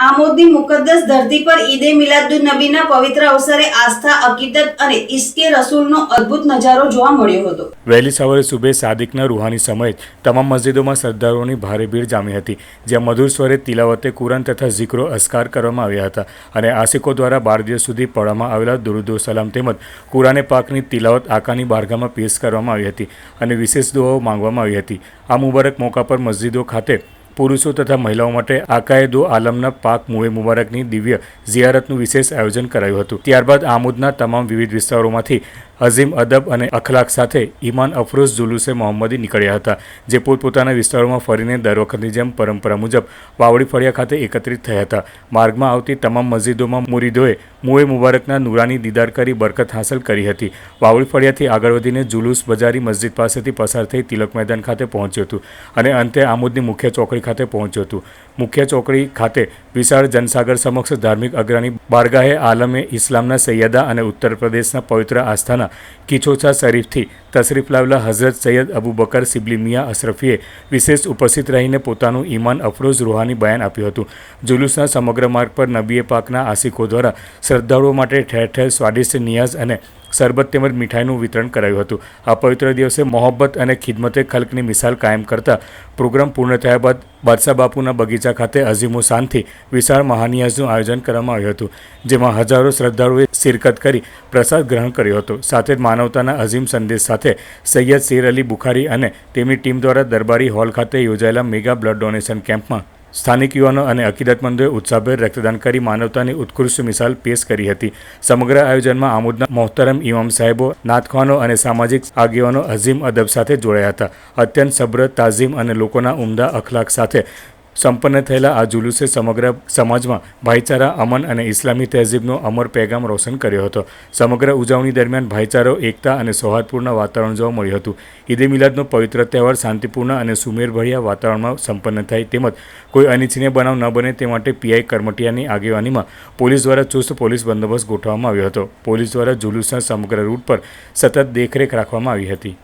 આમોદની મુકદ્દસ ધરતી પર ઈદે મિલાદુન નબીના પવિત્ર અવસરે આસ્થા, અકીદત અને ઇશ્કે રસૂલનો અદ્ભુત નજારો જોવા મળ્યો હતો। વહેલી સવારે સુબહ સાદિકના રૂહાની સમયે તમામ મસ્જિદોમાં શ્રદ્ધાળુઓની ભારે ભીડ જામી હતી, જ્યાં મધુર સ્વરે તિલાવતે કુરાન તથા ઝિક્રો અસ્કાર કરવામાં આવ્યા હતા અને આશિકો દ્વારા 12 દિવસ સુધી પઢવામાં આવેલા દુરૂદ સલામ તેમજ કુરાને પાકની તિલાવત આકાની બારગાહમાં પેશ કરવામાં આવી હતી અને વિશેષ દુઆઓ માંગવામાં આવી હતી। આ મુબારક મોકા પર મસ્જિદો ખાતે પુરુષો તથા મહિલાઓ માટે આકાએ દો આલમના પાક મુએ મુબારકની દિવ્ય ઝિયારતનું વિશેષ આયોજન કરાયું હતું। ત્યારબાદ આમોદના તમામ વિવિધ વિસ્તારોમાંથી અઝીમ અદબ અને અખલાક સાથે ઈમાન અફરોઝ જુલુસે મોહમ્મદી નીકળ્યા હતા, જે પોતપોતાના વિસ્તારોમાં ફરીને દર વખતની જેમ પરંપરા મુજબ વાવડી ફળિયા ખાતે એકત્રિત થયા હતા। માર્ગમાં આવતી તમામ મસ્જિદોમાં મુરીદોએ મુએ મુબારકના નુરાની દીદાર કરી બરકત હાંસલ કરી હતી। વાવડી ફળિયાથી આગળ વધીને જુલુસ બજારી મસ્જિદ પાસેથી પસાર થઈ તિલક મેદાન ખાતે પહોંચ્યું હતું અને અંતે આમોદની મુખ્ય ચોકડી ખાતે પહોંચ્યું હતું। મુખ્ય ચોકડી ખાતે વિશાળ જનસાગર સમક્ષ ધાર્મિક અગ્રણી બારગાહે આલમે ઇસ્લામના સૈયદા અને ઉત્તર પ્રદેશના પવિત્ર આસ્થાના કિચોચા શરીફથી તશરીફ લાવેલા હઝરત સૈયદ અબુ બકર સિબલી મિયા અશરફીએ વિશેષ ઉપસ્થિત રહીને પોતાનું ઈમાન અફરોઝ રૂહાની બયાન આપ્યું હતું। જુલુસના સમગ્ર માર્ગ પર નબીએ પાકના આશિકો દ્વારા શ્રદ્ધાળુઓ માટે ઠેર ઠેર સ્વાદિષ્ટ નિયાઝ અને શરબત તેમજ મીઠાઈનું વિતરણ કરાયું હતું। આ પવિત્ર દિવસે મોહબ્બત અને ખિદમતે ખલ્કની મિસાલ કાયમ કરતા પ્રોગ્રામ પૂર્ણ થયા બાદ બાદશાહ બાપુના બગીચા ખાતે અઝીમો શાનથી વિશાળ મહાનિયાઝનું આયોજન કરવામાં આવ્યું હતું, જેમાં હજારો શ્રદ્ધાળુઓએ શિરકત કરી પ્રસાદ ગ્રહણ કર્યો હતો। સાથે જ માનવતાના અઝીમ સંદેશ સાથે સૈયદ શેર અલી બુખારી અને તેમની ટીમ દ્વારા દરબારી હોલ ખાતે યોજાયેલા મેગા બ્લડ ડોનેશન કેમ્પમાં સ્થાનિક યુવાનો અને અકીદતમંદોએ ઉત્સાહભેર રક્તદાન કરી માનવતાની ઉત્કૃષ્ટ મિસાલ પેશ કરી હતી। સમગ્ર આયોજનમાં આમોદના મોહતરમ ઇમામ સાહેબો, નાતખાનો અને સામાજિક આગેવાનો અઝીમ અદબ સાથે જોડાયા હતા। અત્યંત સબ્ર, તાઝીમ અને લોકોના ઉમદા અખલાક સાથે સંપન્ન થયેલા આ જુલુસે સમગ્ર સમાજમાં ભાઈચારા, અમન અને ઇસ્લામી તહેઝીબનો અમર પેગામ રોશન કર્યો હતો। સમગ્ર ઉજવણી દરમિયાન ભાઈચારો, એકતા અને સૌહાર્દપૂર્ણ વાતાવરણ જોવા મળ્યું હતું। ઈદે મિલાદનો પવિત્ર તહેવાર શાંતિપૂર્ણ અને સુમેળભર્યા વાતાવરણમાં સંપન્ન થાય તેમજ કોઈ અનિચ્છનીય બનાવ ન બને તે માટે પીઆઈ કરમટિયાની આગેવાનીમાં પોલીસ દ્વારા ચુસ્ત પોલીસ બંદોબસ્ત ગોઠવવામાં આવ્યો હતો। પોલીસ દ્વારા જુલુસના સમગ્ર રૂટ પર સતત દેખરેખ રાખવામાં આવી હતી।